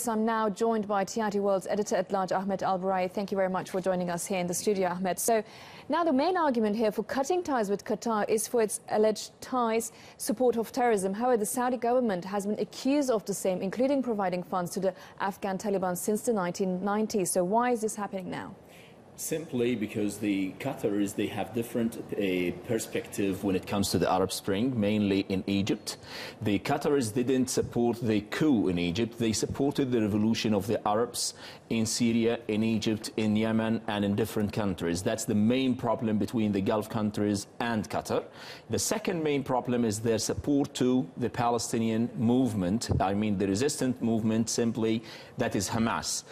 I'm now joined by TRT World's editor-at-large, Ahmed Burai. Thank you very much for joining us here in the studio, Ahmed. So now the main argument here for cutting ties with Qatar is for its alleged ties, support of terrorism. However, the Saudi government has been accused of the same, including providing funds to the Afghan Taliban since the 1990s. So why is this happening now? Simply because the Qataris, they have different perspective when it comes to the Arab Spring, mainly in Egypt. The Qataris didn't support the coup in Egypt. They supported the revolution of the Arabs in Syria, in Egypt, in Yemen, and in different countries. That's the main problem between the Gulf countries and Qatar. The second main problem is their support to the Palestinian movement. I mean, the resistant movement, simply, that is Hamas.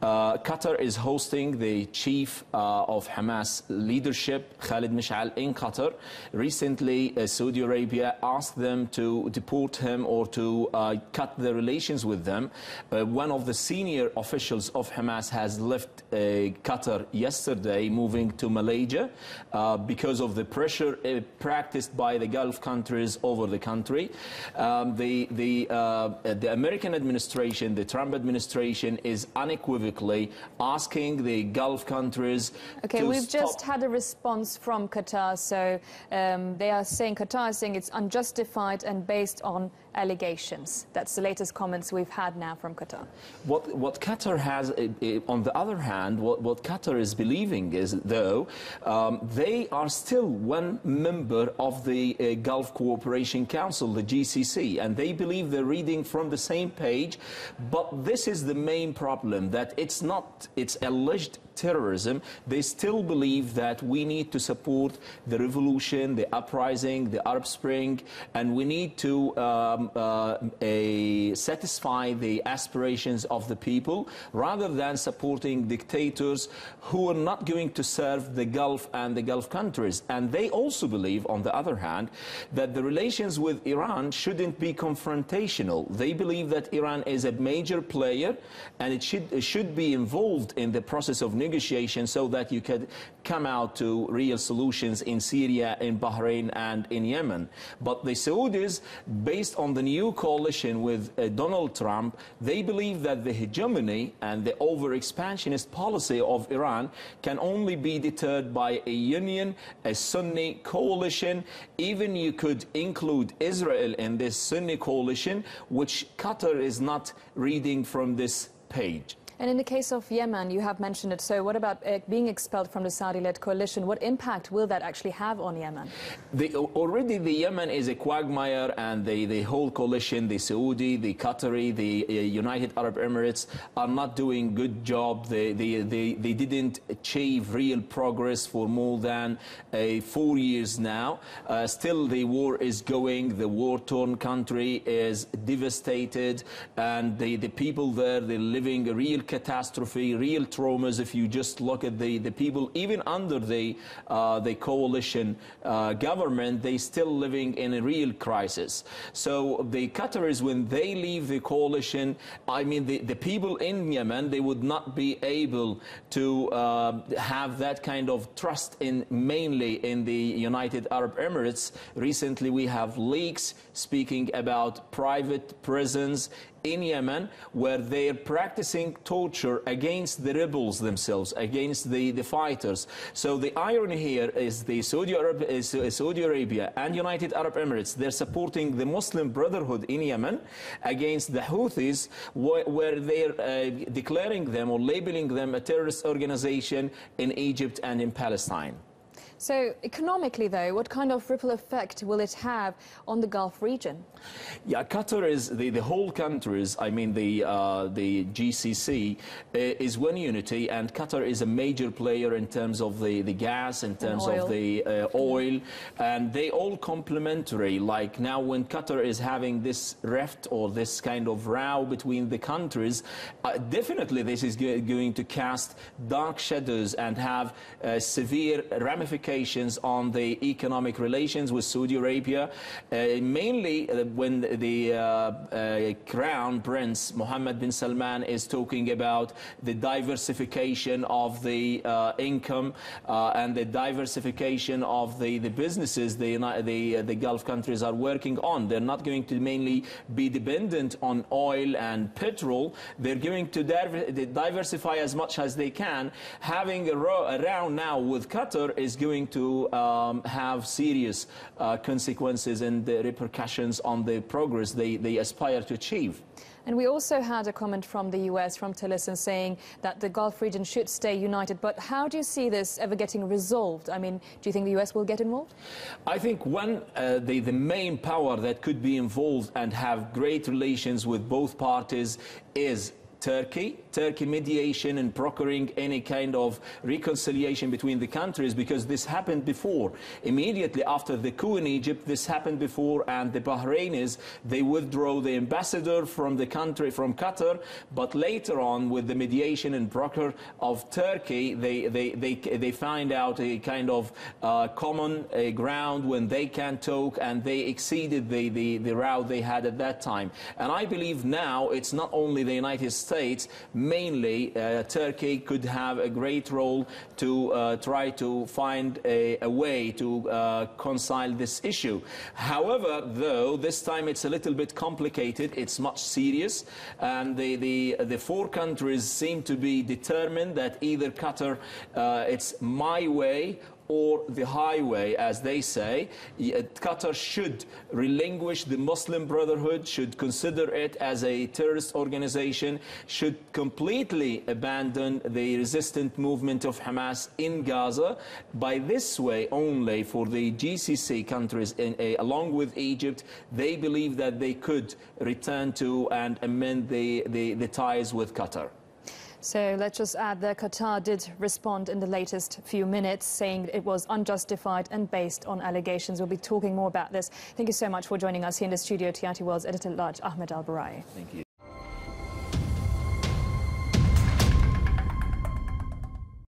Qatar is hosting the chief of Hamas leadership, Khalid Mish'al, in Qatar. Recently, Saudi Arabia asked them to deport him or to cut the relations with them. One of the senior officials of Hamas has left Qatar yesterday, moving to Malaysia because of the pressure practiced by the Gulf countries over the country. The American administration, the Trump administration, is unequivocally asking the Gulf countries. Okay, we've just had a response from Qatar. So they are saying, Qatar is saying it's unjustified and based on allegations. That's the latest comments we've had now from Qatar. What Qatar has, on the other hand, what Qatar is believing is, though, they are still one member of the Gulf Cooperation Council, the GCC, and they believe they're reading from the same page. But this is the main problem, that it's alleged terrorism. They still believe that we need to support the revolution, the uprising, the Arab Spring, and we need to satisfy the aspirations of the people rather than supporting dictators who are not going to serve the Gulf and the Gulf countries. And they also believe, on the other hand, that the relations with Iran shouldn't be confrontational. They believe that Iran is a major player and it should be involved in the process of negotiation so that you could come out to real solutions in Syria, in Bahrain, and in Yemen. But the Saudis, based on the new coalition with Donald Trump, they believe that the hegemony and the over-expansionist policy of Iran can only be deterred by a union, a Sunni coalition. Even you could include Israel in this Sunni coalition, which Qatar is not reading from this page. And in the case of Yemen, you have mentioned it. So what about being expelled from the Saudi-led coalition? What impact will that actually have on Yemen? Already the Yemen is a quagmire, and the whole coalition, the Saudi, the Qatari, the United Arab Emirates, are not doing good job. They didn't achieve real progress for more than 4 years now. Still the war is going. The war-torn country is devastated, and the people there, they're living a real catastrophe, real traumas. If you just look at the people, even under the coalition government, they still living in a real crisis. So the Qataris, when they leave the coalition, I mean, the people in Yemen, they would not be able to have that kind of trust mainly in the United Arab Emirates. Recently, we have leaks speaking about private prisons in Yemen, where they're practicing torture against the rebels themselves, against the fighters. So the irony here is the Saudi Arabia and United Arab Emirates, they're supporting the Muslim Brotherhood in Yemen against the Houthis, where they're declaring them or labeling them a terrorist organization in Egypt and in Palestine. So economically, though, what kind of ripple effect will it have on the Gulf region? Yeah, Qatar is the whole countries. I mean, the GCC is one unity, and Qatar is a major player in terms of the gas, in terms of the oil, and they all complementary. Like now, when Qatar is having this rift or this kind of row between the countries, definitely this is going to cast dark shadows and have severe ramifications implications on the economic relations with Saudi Arabia, mainly when the Crown Prince Mohammed bin Salman is talking about the diversification of the income and the diversification of the businesses the Gulf countries are working on. They're not going to mainly be dependent on oil and petrol. They're going to diversify as much as they can. Having a round now with Qatar is going to have serious consequences and repercussions on the progress they aspire to achieve. And we also had a comment from the US, from Tillerson, saying that the Gulf region should stay united. But how do you see this ever getting resolved? I mean, do you think the US will get involved? I think the main power that could be involved and have great relations with both parties is Turkey mediation and brokering any kind of reconciliation between the countries, because this happened before. Immediately after the coup in Egypt, this happened before, and the Bahrainis, they withdrew the ambassador from the country, from Qatar, but later on with the mediation and broker of Turkey, they find out a kind of common ground when they can talk, and they exceeded the route they had at that time. And I believe now it's not only the United States, mainly Turkey could have a great role to try to find a way to reconcile this issue. However, though, this time it's a little bit complicated, it's much serious, and the four countries seem to be determined that either Qatar, it's my way, or the highway, as they say. Qatar should relinquish the Muslim Brotherhood, should consider it as a terrorist organization, should completely abandon the resistant movement of Hamas in Gaza. By this way only, for the GCC countries, along with Egypt, they believe that they could return to and amend the ties with Qatar. So let's just add that Qatar did respond in the latest few minutes, saying it was unjustified and based on allegations. We'll be talking more about this. Thank you so much for joining us here in the studio, TRT World's Editor-at-Large, Ahmed Al-Burai. Thank you.